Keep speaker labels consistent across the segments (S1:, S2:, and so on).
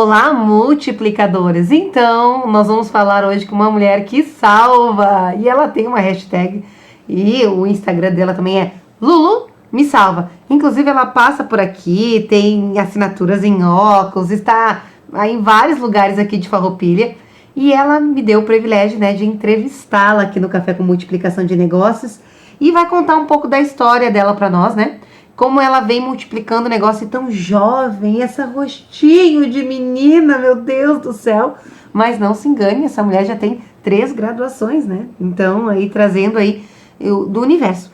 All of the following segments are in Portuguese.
S1: Olá, multiplicadores! Então, nós vamos falar hoje com uma mulher que salva. E ela tem uma hashtag e o Instagram dela também é Lulu Me Salva. Inclusive, ela passa por aqui, tem assinaturas em óculos, está em vários lugares aqui de Farroupilha. E ela me deu o privilégio, né, de entrevistá-la aqui no Café com Multiplicação de Negócios. E vai contar um pouco da história dela para nós, né? Como ela vem multiplicando o negócio tão jovem, essa rostinho de menina, meu Deus do céu. Mas não se engane, essa mulher já tem 3 graduações, né? Então, aí trazendo aí do universo.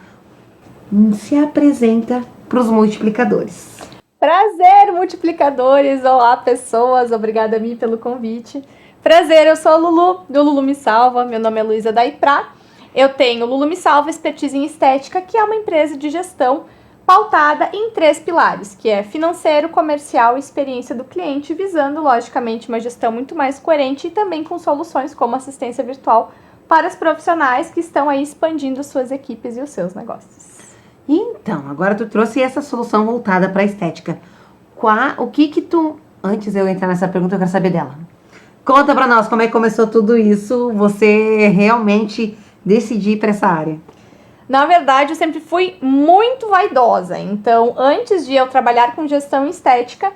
S1: Se apresenta para os multiplicadores.
S2: Prazer, multiplicadores! Olá, pessoas! Obrigada a mim pelo convite. Prazer, eu sou a Lulu, do Lulu Me Salva. Meu nome é Luísa Daiprá. Eu tenho Lulu Me Salva Expertise em Estética, que é uma empresa de gestão pautada em 3 pilares, que é financeiro, comercial e experiência do cliente, visando, logicamente, uma gestão muito mais coerente e também com soluções como assistência virtual para os profissionais que estão aí expandindo suas equipes e os seus negócios.
S1: Então, agora tu trouxe essa solução voltada para a estética. O que tu... Antes de eu entrar nessa pergunta, eu quero saber dela. Conta para nós como é que começou tudo isso, você realmente decidir para essa área.
S2: Na verdade, eu sempre fui muito vaidosa. Então, antes de eu trabalhar com gestão estética,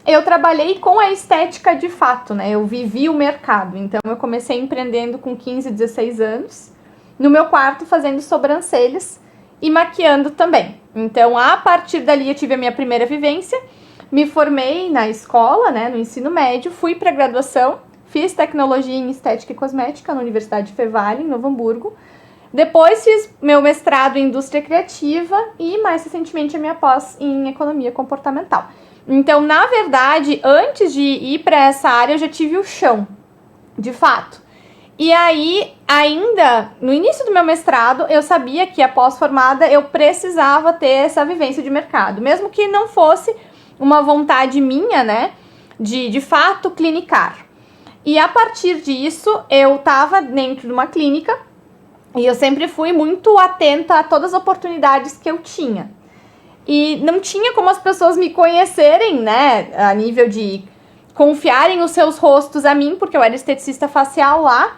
S2: eu trabalhei com a estética de fato, né? Eu vivi o mercado. Então, eu comecei empreendendo com 15, 16 anos, no meu quarto fazendo sobrancelhas e maquiando também. Então, a partir dali, eu tive a minha primeira vivência, me formei na escola, né, no ensino médio, fui para a graduação, fiz tecnologia em estética e cosmética na Universidade Fevale, em Novo Hamburgo. Depois fiz meu mestrado em indústria criativa e, mais recentemente, a minha pós em economia comportamental. Então, na verdade, antes de ir para essa área, eu já tive o chão, de fato. E aí, ainda no início do meu mestrado, eu sabia que, após formada, eu precisava ter essa vivência de mercado. Mesmo que não fosse uma vontade minha, né, de fato, clinicar. E a partir disso, eu estava dentro de uma clínica, e eu sempre fui muito atenta a todas as oportunidades que eu tinha. E não tinha como as pessoas me conhecerem, né, a nível de confiarem os seus rostos a mim, porque eu era esteticista facial lá.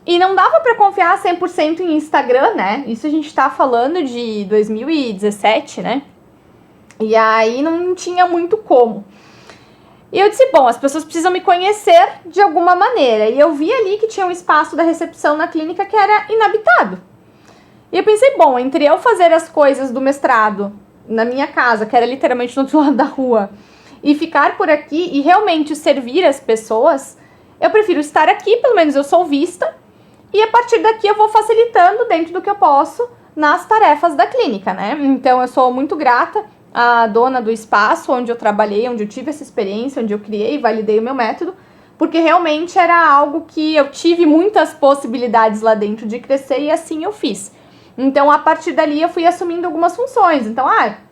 S2: E não dava para confiar 100% em Instagram, né? Isso a gente tá falando de 2017, né? E aí não tinha muito como. E eu disse, bom, as pessoas precisam me conhecer de alguma maneira. E eu vi ali que tinha um espaço da recepção na clínica que era inabitado. E eu pensei, bom, entre eu fazer as coisas do mestrado na minha casa, que era literalmente no outro lado da rua, e ficar por aqui e realmente servir as pessoas, eu prefiro estar aqui, pelo menos eu sou vista, e a partir daqui eu vou facilitando dentro do que eu posso nas tarefas da clínica, né? Então eu sou muito grata a dona do espaço onde eu trabalhei, onde eu tive essa experiência, onde eu criei e validei o meu método, porque realmente era algo que eu tive muitas possibilidades lá dentro de crescer e assim eu fiz. Então, a partir dali, eu fui assumindo algumas funções. Então,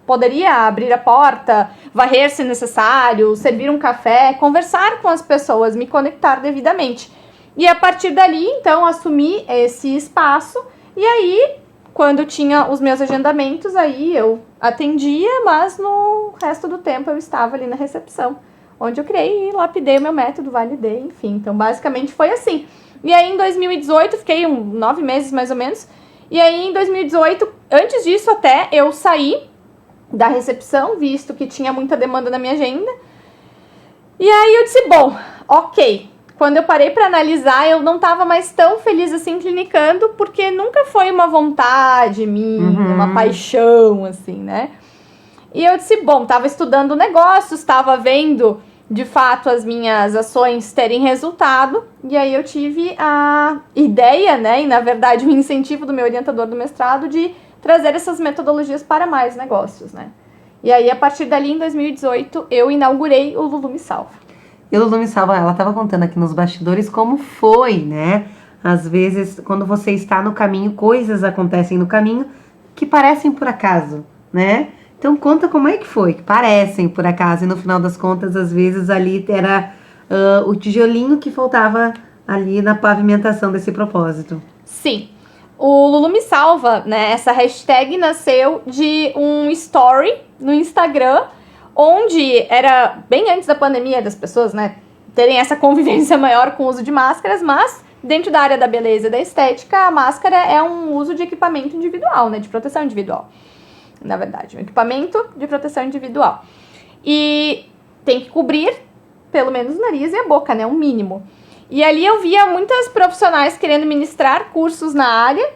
S2: poderia abrir a porta, varrer se necessário, servir um café, conversar com as pessoas, me conectar devidamente. E a partir dali, então, assumi esse espaço e aí... Quando tinha os meus agendamentos, aí eu atendia, mas no resto do tempo eu estava ali na recepção, onde eu criei e lapidei o meu método, validei, enfim. Então, basicamente foi assim. E aí, em 2018, fiquei 9 meses mais ou menos. E aí, em 2018, antes disso até, eu saí da recepção, visto que tinha muita demanda na minha agenda. E aí eu disse, bom, ok. Quando eu parei para analisar, eu não estava mais tão feliz assim clinicando, porque nunca foi uma vontade minha, uma paixão, assim, né? E eu disse, bom, estava estudando negócios, estava vendo, de fato, as minhas ações terem resultado, e aí eu tive a ideia, né, e na verdade o incentivo do meu orientador do mestrado de trazer essas metodologias para mais negócios, né? E aí, a partir dali, em 2018, eu inaugurei o Lulu Me Salva.
S1: E a Lulu Me Salva, ela estava contando aqui nos bastidores como foi, né? Às vezes, quando você está no caminho, coisas acontecem no caminho que parecem por acaso, né? Então, conta como é que foi, que parecem por acaso, e no final das contas, às vezes, ali era o tijolinho que faltava ali na pavimentação desse propósito.
S2: Sim. O Lulu Me Salva, né? Essa hashtag nasceu de um story no Instagram, onde era bem antes da pandemia das pessoas, né? terem essa convivência maior com o uso de máscaras, mas dentro da área da beleza e da estética, a máscara é um uso de equipamento individual, né? De proteção individual, na verdade. Um equipamento de proteção individual. E tem que cobrir pelo menos o nariz e a boca, né? Um mínimo. E ali eu via muitas profissionais querendo ministrar cursos na área,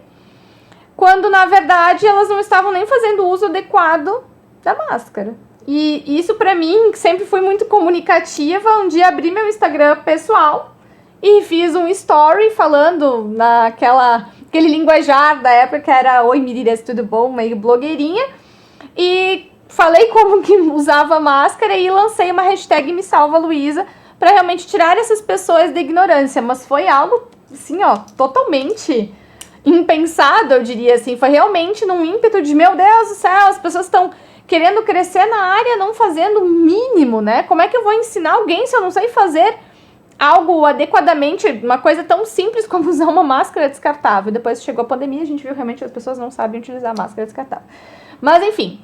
S2: quando na verdade elas não estavam nem fazendo uso adequado da máscara. E isso pra mim, que sempre fui muito comunicativa, um dia abri meu Instagram pessoal e fiz um story falando aquele linguajar da época que era oi meninas, tudo bom? Meio blogueirinha. E falei como que usava máscara e lancei uma hashtag Me Salva Luísa para realmente tirar essas pessoas da ignorância. Mas foi algo, assim, ó, totalmente impensado, eu diria assim. Foi realmente num ímpeto de, meu Deus do céu, as pessoas estão querendo crescer na área, não fazendo o mínimo, né? Como é que eu vou ensinar alguém se eu não sei fazer algo adequadamente, uma coisa tão simples como usar uma máscara descartável? Depois chegou a pandemia, a gente viu realmente que as pessoas não sabem utilizar máscara descartável. Mas enfim,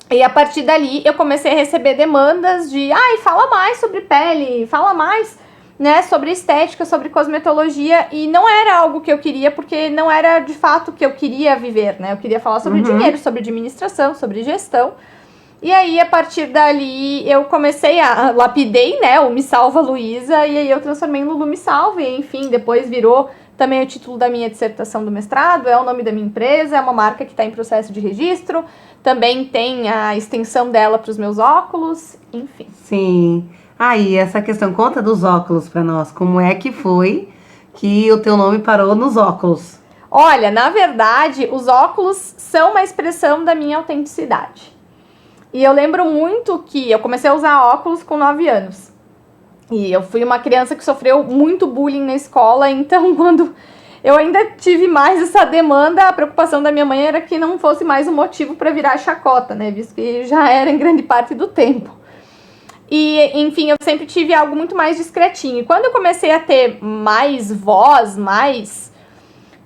S2: e a partir dali eu comecei a receber demandas de, fala mais sobre pele, fala mais, né, sobre estética, sobre cosmetologia, e não era algo que eu queria, porque não era de fato o que eu queria viver, né? Eu queria falar sobre dinheiro, sobre administração, sobre gestão. E aí, a partir dali, eu comecei lapidei, né, o Me Salva Luísa, e aí eu transformei em Lulu Me Salva, e enfim, depois virou também o título da minha dissertação do mestrado, é o nome da minha empresa, é uma marca que está em processo de registro, também tem a extensão dela para os meus óculos, enfim.
S1: Sim. Aí, essa questão, conta dos óculos para nós, como é que foi que o teu nome parou nos óculos?
S2: Olha, na verdade, os óculos são uma expressão da minha autenticidade. E eu lembro muito que eu comecei a usar óculos com 9 anos. E eu fui uma criança que sofreu muito bullying na escola, então quando eu ainda tive mais essa demanda, a preocupação da minha mãe era que não fosse mais um motivo para virar chacota, né? Visto que já era em grande parte do tempo. E, enfim, eu sempre tive algo muito mais discretinho. E quando eu comecei a ter mais voz, mais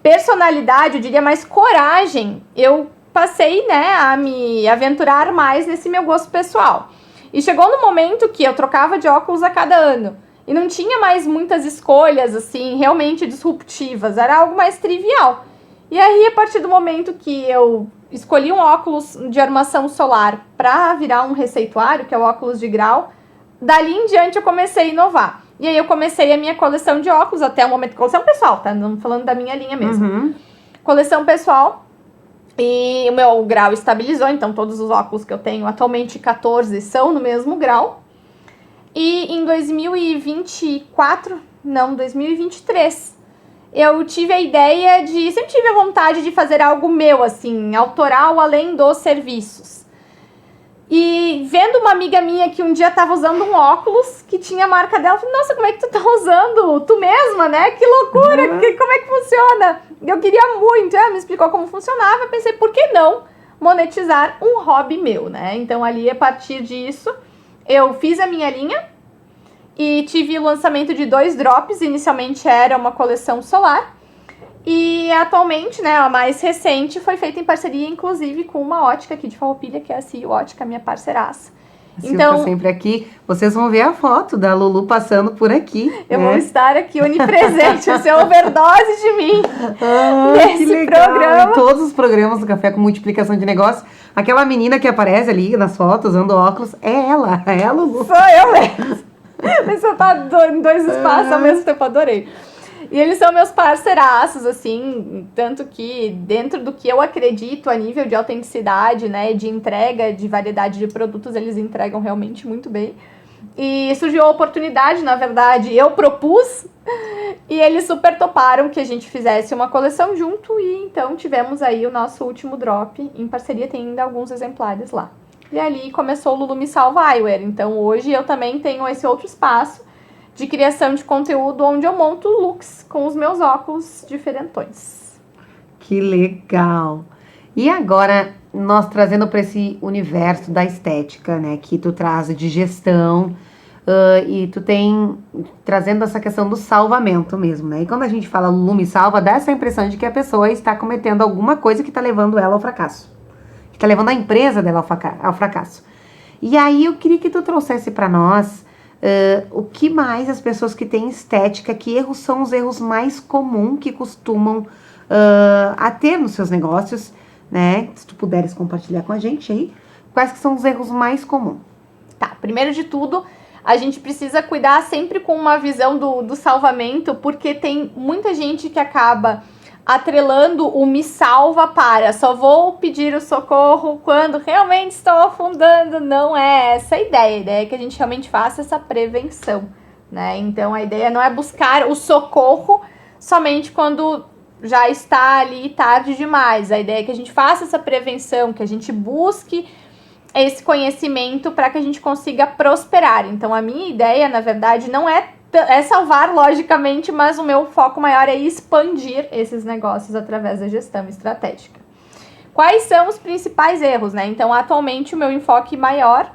S2: personalidade, eu diria mais coragem, eu passei, né, a me aventurar mais nesse meu gosto pessoal. E chegou no momento que eu trocava de óculos a cada ano. E não tinha mais muitas escolhas, assim, realmente disruptivas. Era algo mais trivial. E aí, a partir do momento que eu escolhi um óculos de armação solar para virar um receituário, que é o óculos de grau, dali em diante eu comecei a inovar. E aí eu comecei a minha coleção de óculos, até o momento, coleção pessoal, tá? Não falando da minha linha mesmo. Coleção pessoal. E o meu grau estabilizou, então todos os óculos que eu tenho, atualmente 14, são no mesmo grau. E em 2023, eu tive a ideia de... Sempre tive a vontade de fazer algo meu, assim, autoral, além dos serviços. E vendo uma amiga minha que um dia tava usando um óculos que tinha a marca dela, eu falei, nossa, como é que tu tá usando? Tu mesma, né? Que loucura, como é que funciona? Eu queria muito, ela me explicou como funcionava, eu pensei, por que não monetizar um hobby meu, né? Então ali, a partir disso, eu fiz a minha linha e tive o lançamento de 2 drops. Inicialmente era uma coleção solar e atualmente, né, a mais recente foi feita em parceria, inclusive, com uma ótica aqui de Farroupilha, que é a CIO Ótica, minha parceiraça.
S1: Então, tá sempre aqui. Vocês vão ver a foto da Lulu passando por aqui.
S2: Eu vou estar aqui onipresente, o seu overdose de mim nesse programa.
S1: Em todos os programas do Café com Multiplicação de Negócios. Aquela menina que aparece ali nas fotos, usando óculos, é ela, é a Lulu.
S2: Sou eu mesmo. Mas você tá em 2 espaços ao mesmo tempo, adorei. E eles são meus parceiraços, assim, tanto que dentro do que eu acredito a nível de autenticidade, né, de entrega, de variedade de produtos, eles entregam realmente muito bem. E surgiu a oportunidade, na verdade, eu propus, e eles super toparam que a gente fizesse uma coleção junto, e então tivemos aí o nosso último drop em parceria, tem ainda alguns exemplares lá. E ali começou o Lulu Me Salva Eyewear, então hoje eu também tenho esse outro espaço de criação de conteúdo, onde eu monto looks com os meus óculos diferentões.
S1: Que legal! E agora, nós trazendo para esse universo da estética, né, que tu traz de gestão, e tu tem trazendo essa questão do salvamento mesmo, né? E quando a gente fala Lulu Me Salva, dá essa impressão de que a pessoa está cometendo alguma coisa que está levando ela ao fracasso, que está levando a empresa dela ao fracasso. E aí eu queria que tu trouxesse para nós O que mais as pessoas que têm estética, que erros são os erros mais comuns que costumam a ter nos seus negócios, né? Se tu puderes compartilhar com a gente aí, quais que são os erros mais comuns?
S2: Tá, primeiro de tudo, a gente precisa cuidar sempre com uma visão do salvamento, porque tem muita gente que acaba atrelando o me salva para só vou pedir o socorro quando realmente estou afundando. Não é essa a ideia é que a gente realmente faça essa prevenção, né? Então a ideia não é buscar o socorro somente quando já está ali tarde demais. A ideia é que a gente faça essa prevenção, que a gente busque esse conhecimento para que a gente consiga prosperar. Então a minha ideia, na verdade, não é salvar, logicamente, mas o meu foco maior é expandir esses negócios através da gestão estratégica. Quais são os principais erros, né? Então, atualmente, o meu enfoque maior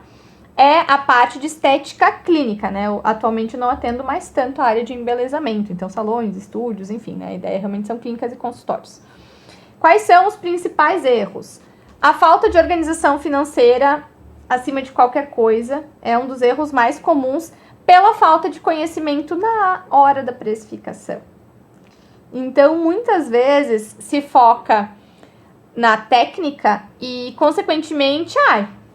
S2: é a parte de estética clínica, né? Atualmente, eu não atendo mais tanto a área de embelezamento, então, salões, estúdios, enfim, né? A ideia realmente são clínicas e consultórios. Quais são os principais erros? A falta de organização financeira, acima de qualquer coisa, é um dos erros mais comuns, pela falta de conhecimento na hora da precificação. Então, muitas vezes se foca na técnica e, consequentemente,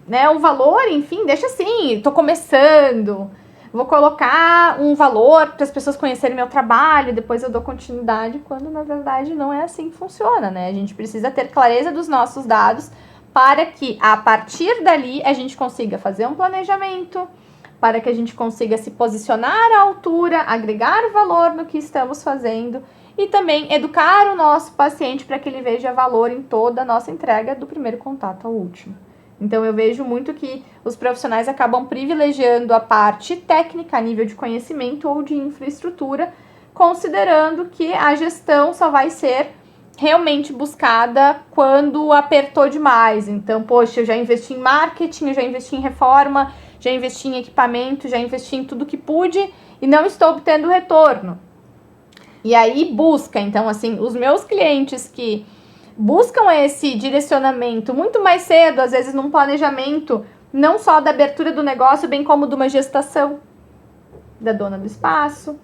S2: né, o valor, enfim, deixa assim, tô começando, vou colocar um valor para as pessoas conhecerem meu trabalho, depois eu dou continuidade, quando na verdade não é assim que funciona, né? A gente precisa ter clareza dos nossos dados para que, a partir dali, a gente consiga fazer um planejamento, para que a gente consiga se posicionar à altura, agregar valor no que estamos fazendo e também educar o nosso paciente para que ele veja valor em toda a nossa entrega, do primeiro contato ao último. Então, eu vejo muito que os profissionais acabam privilegiando a parte técnica a nível de conhecimento ou de infraestrutura, considerando que a gestão só vai ser realmente buscada quando apertou demais. Então, poxa, eu já investi em marketing, eu já investi em reforma, já investi em equipamento, já investi em tudo que pude e não estou obtendo retorno. E aí busca, então assim, os meus clientes que buscam esse direcionamento muito mais cedo, às vezes num planejamento, não só da abertura do negócio, bem como de uma gestação da dona do espaço.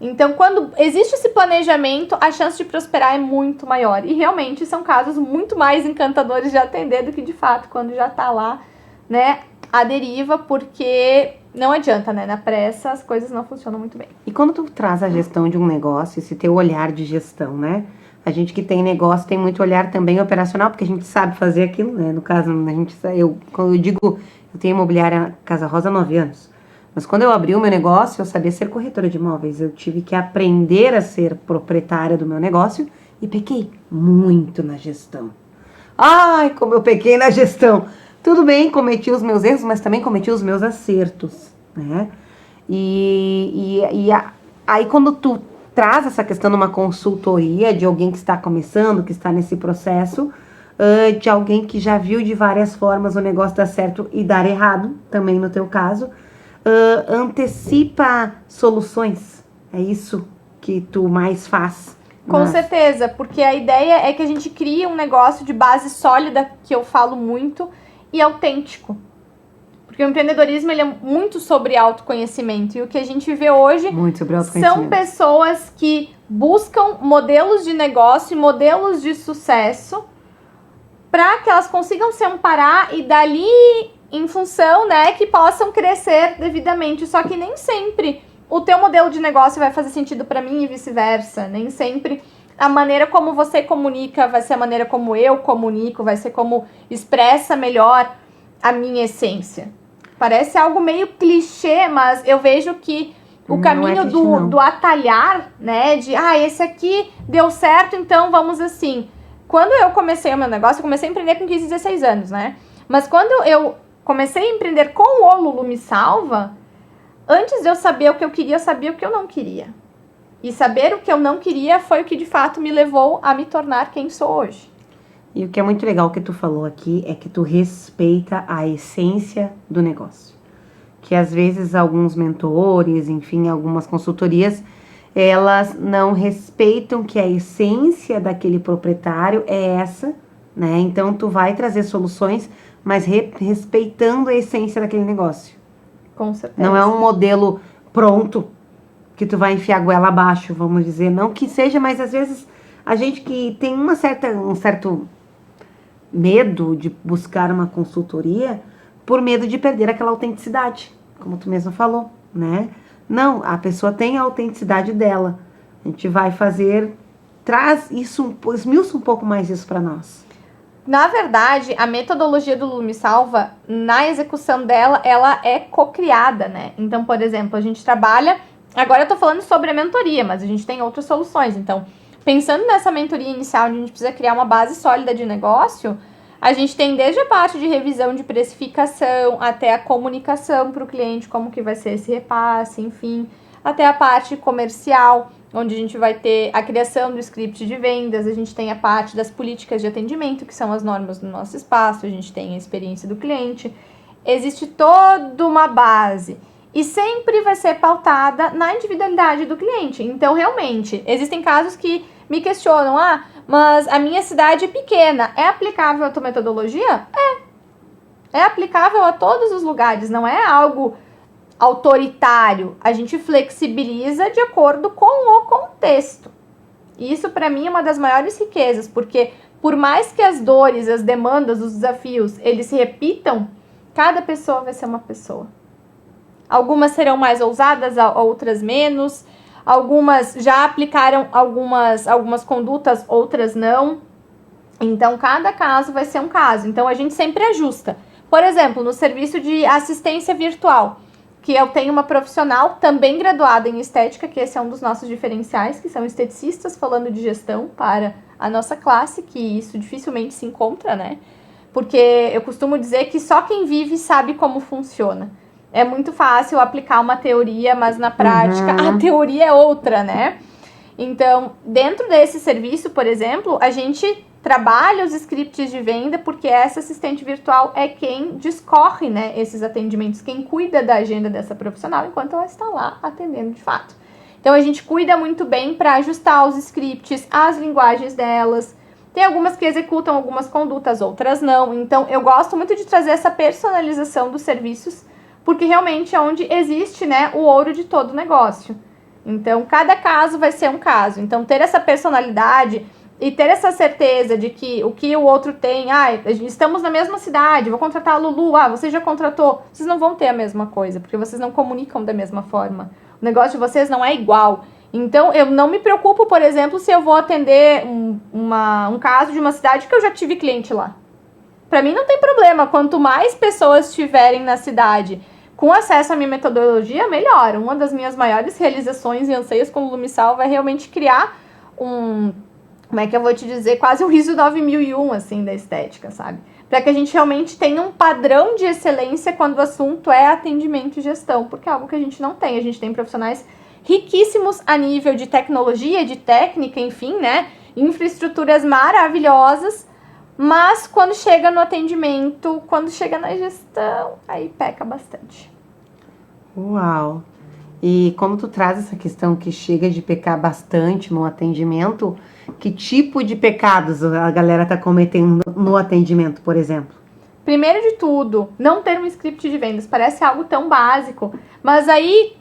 S2: Então, quando existe esse planejamento, a chance de prosperar é muito maior. E realmente são casos muito mais encantadores de atender do que de fato quando já está lá, né, a deriva, porque não adianta, né? Na pressa as coisas não funcionam muito bem.
S1: E quando tu traz a gestão de um negócio, esse teu olhar de gestão, né? A gente que tem negócio tem muito olhar também operacional, porque a gente sabe fazer aquilo, né? No caso, quando eu digo, eu tenho imobiliária Casa Rosa há 9 anos. Mas quando eu abri o meu negócio, eu sabia ser corretora de imóveis. Eu tive que aprender a ser proprietária do meu negócio e pequei muito na gestão. Ai, como eu pequei na gestão! Tudo bem, cometi os meus erros, mas também cometi os meus acertos, né? Aí quando tu traz essa questão numa consultoria de alguém que está começando, que está nesse processo, de alguém que já viu de várias formas o negócio dar certo e dar errado, também no teu caso, antecipa soluções. É isso que tu mais faz.
S2: Com certeza, porque a ideia é que a gente crie um negócio de base sólida, que eu falo muito, e autêntico. Porque o empreendedorismo ele é muito sobre autoconhecimento. E o que a gente vê hoje são pessoas que buscam modelos de negócio e modelos de sucesso para que elas consigam se amparar e dali, em função, né, que possam crescer devidamente. Só que nem sempre o teu modelo de negócio vai fazer sentido para mim e vice-versa. Nem sempre a maneira como você comunica vai ser a maneira como eu comunico, vai ser como expressa melhor a minha essência. Parece algo meio clichê, mas eu vejo que o caminho do atalhar, né, de, esse aqui deu certo, então vamos assim. Quando eu comecei o meu negócio, eu comecei a empreender com 15, 16 anos, né? Mas quando eu comecei a empreender com o Lulu Me Salva, antes de eu saber o que eu queria, eu sabia o que eu não queria. E saber o que eu não queria foi o que de fato me levou a me tornar quem sou hoje.
S1: E o que é muito legal que tu falou aqui é que tu respeita a essência do negócio. Que às vezes alguns mentores, enfim, algumas consultorias, elas não respeitam que a essência daquele proprietário é essa, né? Então tu vai trazer soluções, mas respeitando a essência daquele negócio,
S2: Com certeza.
S1: Não é um modelo pronto que tu vai enfiar a goela abaixo, vamos dizer. Não que seja, mas às vezes a gente que tem um certo medo de buscar uma consultoria por medo de perder aquela autenticidade, como tu mesmo falou, né? Não, a pessoa tem a autenticidade dela. A gente vai traz isso, esmiuça um pouco mais isso para nós.
S2: Na verdade, a metodologia do Lulu Me Salva, na execução dela, ela é co-criada, né? Então, por exemplo, a gente trabalha... Agora eu tô falando sobre a mentoria, mas a gente tem outras soluções. Então, pensando nessa mentoria inicial, onde a gente precisa criar uma base sólida de negócio, a gente tem desde a parte de revisão de precificação, até a comunicação para o cliente, como que vai ser esse repasse, enfim, até a parte comercial, onde a gente vai ter a criação do script de vendas, a gente tem a parte das políticas de atendimento, que são as normas do nosso espaço, a gente tem a experiência do cliente. Existe toda uma base e sempre vai ser pautada na individualidade do cliente. Então, realmente, existem casos que me questionam, mas a minha cidade é pequena, é aplicável a tua metodologia? É aplicável a todos os lugares, não é algo autoritário. A gente flexibiliza de acordo com o contexto. E isso, para mim, é uma das maiores riquezas, porque por mais que as dores, as demandas, os desafios, eles se repitam, cada pessoa vai ser uma pessoa. Algumas serão mais ousadas, outras menos. Algumas já aplicaram algumas condutas, outras não. Então, cada caso vai ser um caso. Então, a gente sempre ajusta. Por exemplo, no serviço de assistência virtual, que eu tenho uma profissional também graduada em estética, que esse é um dos nossos diferenciais, que são esteticistas falando de gestão para a nossa classe, que isso dificilmente se encontra, né? Porque eu costumo dizer que só quem vive sabe como funciona. É muito fácil aplicar uma teoria, mas na prática a teoria é outra, né? Então, dentro desse serviço, por exemplo, a gente trabalha os scripts de venda porque essa assistente virtual é quem discorre, né, esses atendimentos, quem cuida da agenda dessa profissional enquanto ela está lá atendendo de fato. Então, a gente cuida muito bem para ajustar os scripts, as linguagens delas. Tem algumas que executam algumas condutas, outras não. Então, eu gosto muito de trazer essa personalização dos serviços, porque realmente é onde existe, né, o ouro de todo negócio. Então, cada caso vai ser um caso. Então, ter essa personalidade e ter essa certeza de que o que o outro tem, estamos na mesma cidade, vou contratar a Lulu, você já contratou, vocês não vão ter a mesma coisa, porque vocês não comunicam da mesma forma. O negócio de vocês não é igual. Então, eu não me preocupo, por exemplo, se eu vou atender um caso de uma cidade que eu já tive cliente lá. Para mim não tem problema, quanto mais pessoas tiverem na cidade com acesso à minha metodologia, melhor. Uma das minhas maiores realizações e anseios como Lulu Me Salva é realmente criar como é que eu vou te dizer, quase um ISO 9001, assim, da estética, sabe? Para que a gente realmente tenha um padrão de excelência quando o assunto é atendimento e gestão, porque é algo que a gente não tem. A gente tem profissionais riquíssimos a nível de tecnologia, de técnica, enfim, né? Infraestruturas maravilhosas, mas quando chega no atendimento, quando chega na gestão, aí peca bastante.
S1: Uau! E como tu traz essa questão que chega de pecar bastante no atendimento, que tipo de pecados a galera tá cometendo no atendimento, por exemplo?
S2: Primeiro de tudo, não ter um script de vendas. Parece algo tão básico, mas aí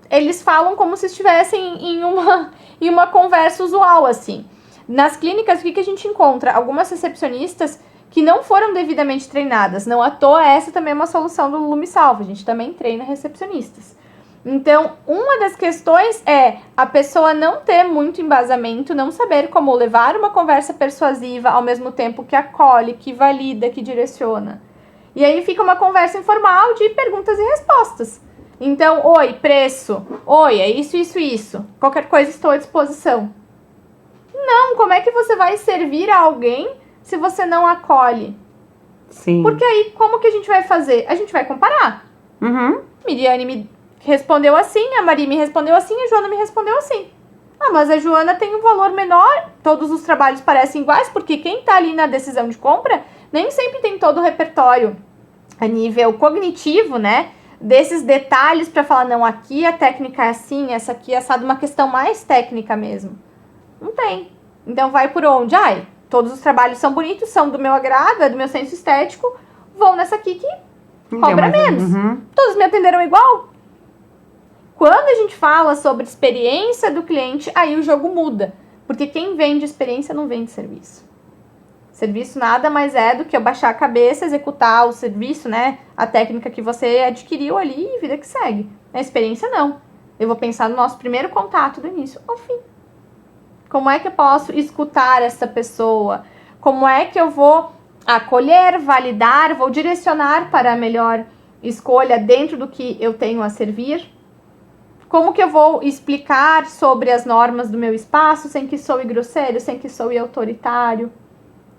S2: eles falam como se estivessem em uma conversa usual, assim. Nas clínicas, o que a gente encontra? Algumas recepcionistas que não foram devidamente treinadas. Não à toa, essa também é uma solução do Lulu Me Salva. A gente também treina recepcionistas. Então, uma das questões é a pessoa não ter muito embasamento, não saber como levar uma conversa persuasiva ao mesmo tempo que acolhe, que valida, que direciona. E aí fica uma conversa informal de perguntas e respostas. Então, oi, preço. Oi, é isso, isso, isso. Qualquer coisa, estou à disposição. Não, como é que você vai servir a alguém se você não acolhe?
S1: Sim.
S2: Porque aí, como que a gente vai fazer? A gente vai comparar. Miriane me respondeu assim, a Maria me respondeu assim, a Joana me respondeu assim. Mas a Joana tem um valor menor, todos os trabalhos parecem iguais, porque quem está ali na decisão de compra nem sempre tem todo o repertório a nível cognitivo, né? Desses detalhes para falar, não, aqui a técnica é assim, essa aqui é assado, uma questão mais técnica mesmo. Não tem. Então vai por onde? Todos os trabalhos são bonitos, são do meu agrado, é do meu senso estético, vou nessa aqui que cobra menos. Todos me atenderam igual. Quando a gente fala sobre experiência do cliente, aí o jogo muda. Porque quem vende experiência não vende serviço. Serviço nada mais é do que eu baixar a cabeça, executar o serviço, né? A técnica que você adquiriu ali e vida que segue. A experiência não. Eu vou pensar no nosso primeiro contato do início ao fim. Como é que eu posso escutar essa pessoa? Como é que eu vou acolher, validar, vou direcionar para a melhor escolha dentro do que eu tenho a servir? Como que eu vou explicar sobre as normas do meu espaço sem que soe grosseiro, sem que soe autoritário?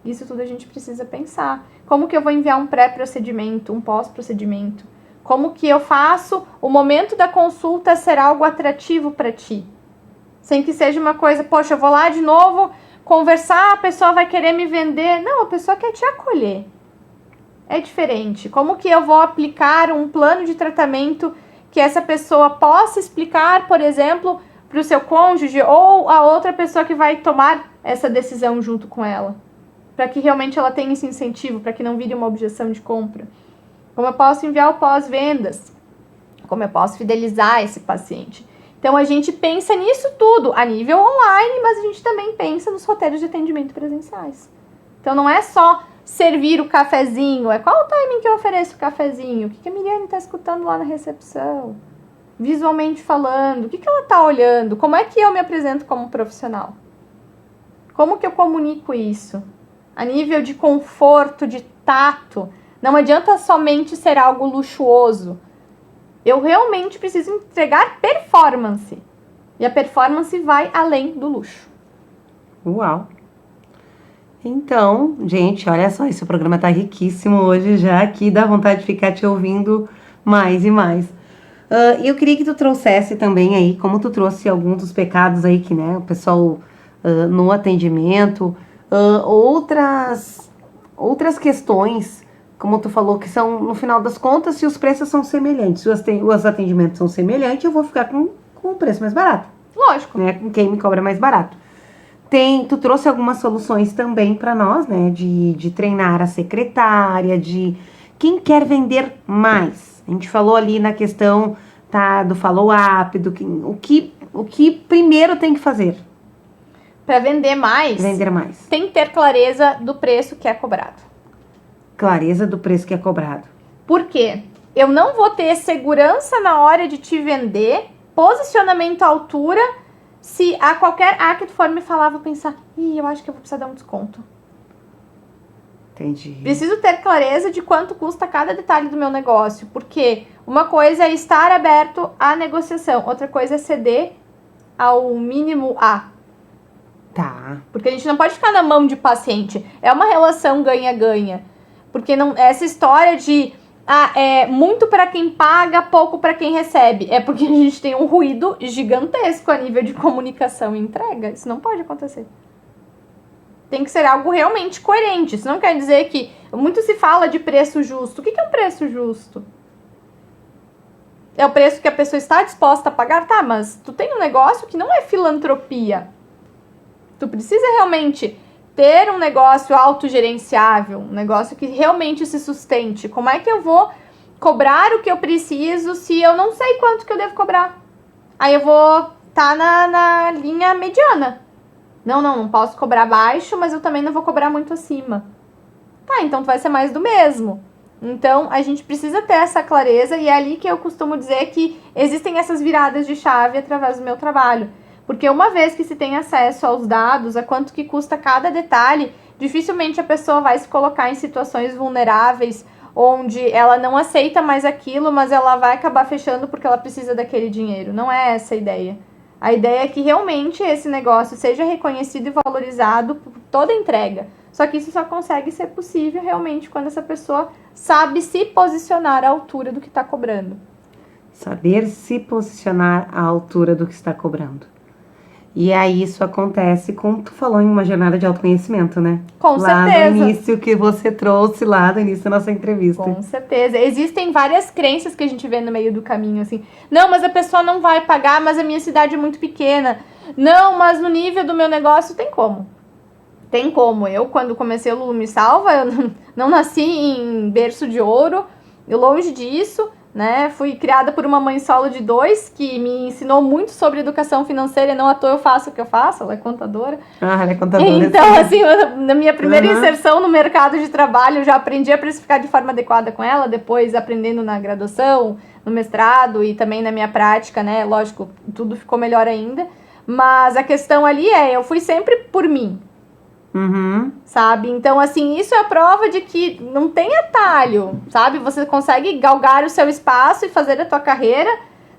S2: Isso tudo a gente precisa pensar. Como que eu vou enviar um pré-procedimento, um pós-procedimento? Como que eu faço o momento da consulta ser algo atrativo para ti? Sem que seja uma coisa, poxa, eu vou lá de novo conversar, a pessoa vai querer me vender. Não, a pessoa quer te acolher. É diferente. Como que eu vou aplicar um plano de tratamento que essa pessoa possa explicar, por exemplo, para o seu cônjuge ou a outra pessoa que vai tomar essa decisão junto com ela? Para que realmente ela tenha esse incentivo, para que não vire uma objeção de compra. Como eu posso enviar o pós-vendas? Como eu posso fidelizar esse paciente? Então, a gente pensa nisso tudo a nível online, mas a gente também pensa nos roteiros de atendimento presenciais. Então, não é só servir o cafezinho, é qual o timing que eu ofereço o cafezinho? O que a Miriane está escutando lá na recepção? Visualmente falando, o que ela está olhando? Como é que eu me apresento como profissional? Como que eu comunico isso? A nível de conforto, de tato. Não adianta somente ser algo luxuoso. Eu realmente preciso entregar performance. E a performance vai além do luxo.
S1: Uau! Então, gente, olha só, esse programa tá riquíssimo hoje já, aqui dá vontade de ficar te ouvindo mais e mais. E eu queria que tu trouxesse também aí, como tu trouxe alguns dos pecados aí que, né, o pessoal no atendimento, outras questões, como tu falou, que são, no final das contas, se os preços são semelhantes, se os atendimentos são semelhantes, eu vou ficar com o preço mais barato.
S2: Lógico.
S1: Né, com quem me cobra mais barato. Tu trouxe algumas soluções também para nós, né, de treinar a secretária, de quem quer vender mais. A gente falou ali na questão, tá, do follow-up, o que primeiro tem que fazer.
S2: Para vender mais, tem que ter clareza do preço que é cobrado.
S1: Clareza do preço que é cobrado.
S2: Por quê? Eu não vou ter segurança na hora de te vender, posicionamento à altura, se a qualquer que tu for me falar, vou pensar, eu acho que eu vou precisar dar um desconto.
S1: Entendi.
S2: Preciso ter clareza de quanto custa cada detalhe do meu negócio, porque uma coisa é estar aberto à negociação, outra coisa é ceder ao mínimo A.
S1: Tá.
S2: Porque a gente não pode ficar na mão de paciente. É uma relação ganha-ganha. Porque não, essa história de é muito para quem paga, pouco para quem recebe. É porque a gente tem um ruído gigantesco a nível de comunicação e entrega. Isso não pode acontecer. Tem que ser algo realmente coerente. Isso não quer dizer que... Muito se fala de preço justo. O que é um preço justo? É o preço que a pessoa está disposta a pagar? Tá, mas tu tem um negócio que não é filantropia. Tu precisa realmente ter um negócio autogerenciável, um negócio que realmente se sustente. Como é que eu vou cobrar o que eu preciso se eu não sei quanto que eu devo cobrar? Aí eu vou estar na linha mediana. Não posso cobrar baixo, mas eu também não vou cobrar muito acima. Tá, então vai ser mais do mesmo. Então, a gente precisa ter essa clareza e é ali que eu costumo dizer que existem essas viradas de chave através do meu trabalho. Porque uma vez que se tem acesso aos dados, a quanto que custa cada detalhe, dificilmente a pessoa vai se colocar em situações vulneráveis, onde ela não aceita mais aquilo, mas ela vai acabar fechando porque ela precisa daquele dinheiro. Não é essa a ideia. A ideia é que realmente esse negócio seja reconhecido e valorizado por toda a entrega. Só que isso só consegue ser possível realmente quando essa pessoa sabe se posicionar à altura do que está cobrando.
S1: Saber se posicionar à altura do que está cobrando. E aí isso acontece, como tu falou, em uma jornada de autoconhecimento, né?
S2: Com certeza.
S1: Lá no início que você trouxe, lá no início da nossa entrevista.
S2: Com certeza. Existem várias crenças que a gente vê no meio do caminho, assim. Não, mas a pessoa não vai pagar, mas a minha cidade é muito pequena. Não, mas no nível do meu negócio tem como. Tem como. Eu, quando comecei o Lulu Me Salva, eu não nasci em berço de ouro. E longe disso, né? Fui criada por uma mãe solo de 2 que me ensinou muito sobre educação financeira e não à toa eu faço o que eu faço, ela é contadora.
S1: Ah, ela é contadora.
S2: Então, assim, na minha primeira inserção no mercado de trabalho, eu já aprendi a precificar de forma adequada com ela, depois aprendendo na graduação, no mestrado e também na minha prática, né? Lógico, tudo ficou melhor ainda. Mas a questão ali eu fui sempre por mim. Sabe? Então, assim, isso é a prova de que não tem atalho, sabe? Você consegue galgar o seu espaço e fazer a tua carreira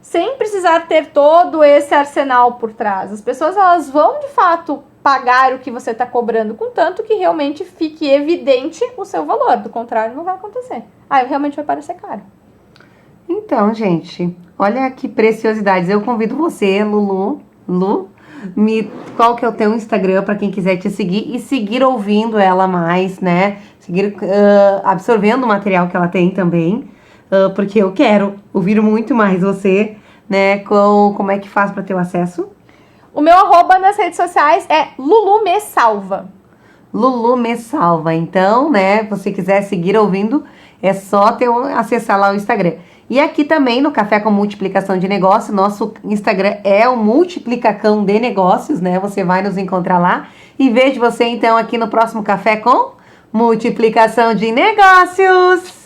S2: sem precisar ter todo esse arsenal por trás. As pessoas, elas vão, de fato, pagar o que você está cobrando, contanto que realmente fique evidente o seu valor. Do contrário, não vai acontecer. Aí realmente vai parecer caro.
S1: Então, gente, olha que preciosidades. Eu convido você, Lu, qual que é o teu Instagram para quem quiser te seguir e seguir ouvindo ela mais, né? Seguir absorvendo o material que ela tem também, porque eu quero ouvir muito mais você, né? Como é que faz para ter o acesso?
S2: O meu @ nas redes sociais é Lulu Me Salva.
S1: Lulu Me Salva. Então, né? Você quiser seguir ouvindo, é só acessar lá o Instagram. E aqui também no Café com Multiplicação de Negócios, nosso Instagram é o Multiplicacão de Negócios, né? Você vai nos encontrar lá. E vejo você então aqui no próximo Café com Multiplicação de Negócios.